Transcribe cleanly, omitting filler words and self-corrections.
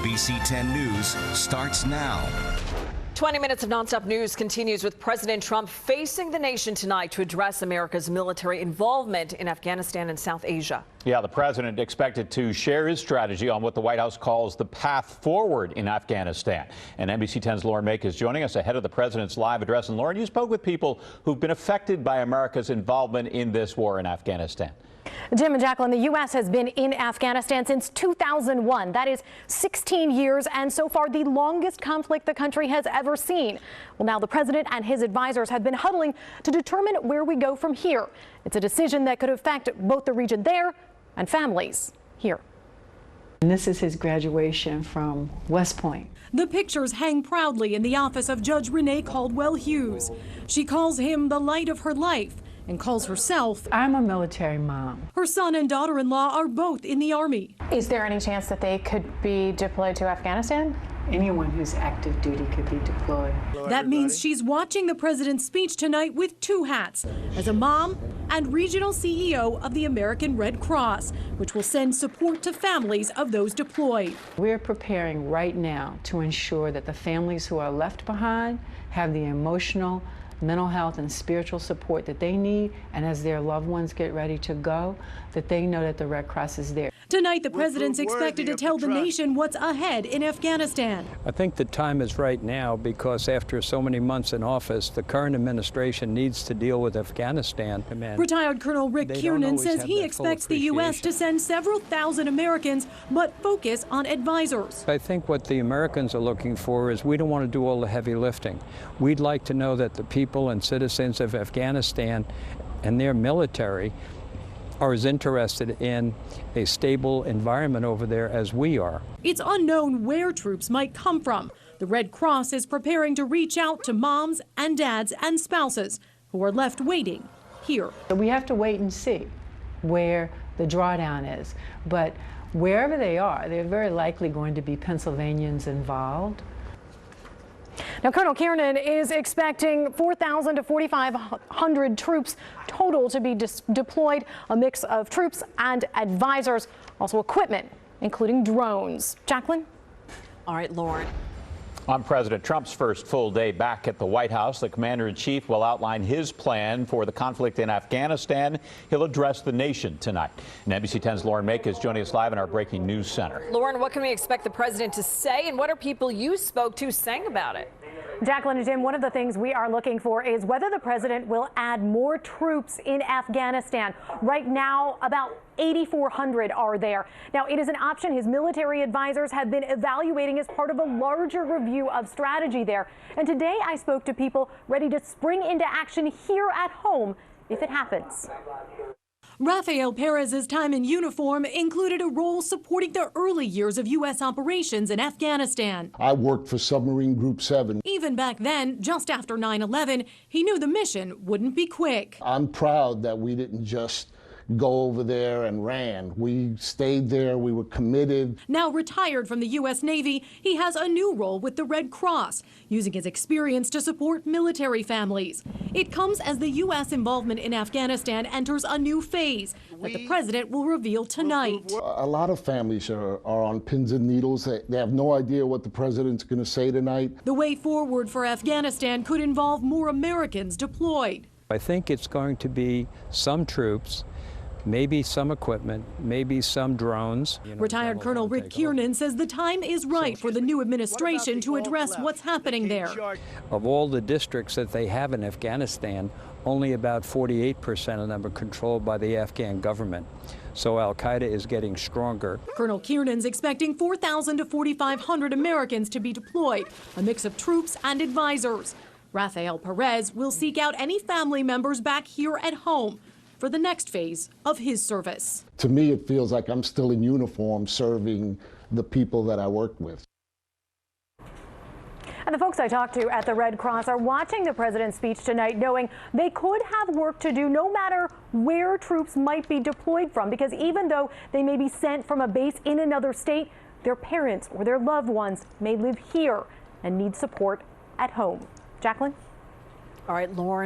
NBC10 News starts now. 20 minutes of nonstop news continues with President Trump facing the nation tonight to address America's military involvement in Afghanistan and South Asia. Yeah, the president expected to share his strategy on what the White House calls the path forward in Afghanistan. And NBC10's Lauren Mayk is joining us ahead of the president's live address. And Lauren, you spoke with people who've been affected by America's involvement in this war in Afghanistan. Jim and Jacqueline, the U.S. has been in Afghanistan since 2001. That is 16 years, and so far the longest conflict the country has ever seen. Well, now the president and his advisors have been huddling to determine where we go from here. It's a decision that could affect both the region there and families here. And this is his graduation from West Point. The pictures hang proudly in the office of Judge Renee Caldwell Hughes. She calls him the light of her life and calls herself, I'm a military mom. Her son and daughter-in-law are both in the Army. Is there any chance that they could be deployed to Afghanistan? Anyone who's active duty could be deployed. That means she's watching the president's speech tonight with two hats, as a mom and regional CEO of the American Red Cross, which will send support to families of those deployed. We're preparing right now to ensure that the families who are left behind have the emotional, mental health and spiritual support that they need, and as their loved ones get ready to go, that they know that the Red Cross is there. Tonight, the president's expected to tell the nation what's ahead in Afghanistan. I think the time is right now because after so many months in office, the current administration needs to deal with Afghanistan. Retired Colonel Rick Kiernan says he expects the U.S. to send several thousand Americans, but focus on advisors. I think what the Americans are looking for is we don't want to do all the heavy lifting. We'd like to know that the people and citizens of Afghanistan and their military are as interested in a stable environment over there as we are. It's unknown where troops might come from. The Red Cross is preparing to reach out to moms and dads and spouses who are left waiting here. We have to wait and see where the drawdown is. But wherever they are, they're very likely going to be Pennsylvanians involved. Now, Colonel Kiernan is expecting 4,000 to 4,500 troops total to be deployed, a mix of troops and advisors, also equipment, including drones. Jacqueline? All right, Lauren. On President Trump's first full day back at the White House, the commander-in-chief will outline his plan for the conflict in Afghanistan. He'll address the nation tonight. And NBC10's Lauren Mayk is joining us live in our breaking news center. Lauren, what can we expect the president to say, and what are people you spoke to saying about it? Jacqueline and Jim, one of the things we are looking for is whether the president will add more troops in Afghanistan. Right now, about 8,400 are there. Now, it is an option his military advisors have been evaluating as part of a larger review of strategy there. And today I spoke to people ready to spring into action here at home if it happens. Rafael Perez's time in uniform included a role supporting the early years of U.S. operations in Afghanistan. I worked for Submarine Group 7. Even back then, just after 9/11, he knew the mission wouldn't be quick. I'm proud that we didn't just go over there and ran. We stayed there. We were committed. Now retired from the U.S. Navy, he has a new role with the Red Cross, using his experience to support military families. It comes as the U.S. involvement in Afghanistan enters a new phase that the president will reveal tonight. A lot of families are on pins and needles. They have no idea what the president's going to say tonight. The way forward for Afghanistan could involve more Americans deployed. I think it's going to be some troops, maybe some equipment, maybe some drones. Retired Colonel Rick Kiernan says the time is right for the new administration to address what's happening there. Of all the districts that they have in Afghanistan, only about 48% of them are controlled by the Afghan government. So al-Qaeda is getting stronger. Colonel Kiernan's expecting 4,000 to 4,500 Americans to be deployed, a mix of troops and advisors. Rafael Perez will seek out any family members back here at home for the next phase of his service. To me, it feels like I'm still in uniform serving the people that I worked with. And the folks I talked to at the Red Cross are watching the president's speech tonight, knowing they could have work to do no matter where troops might be deployed from, because even though they may be sent from a base in another state, their parents or their loved ones may live here and need support at home. Jacqueline? All right, Lauren.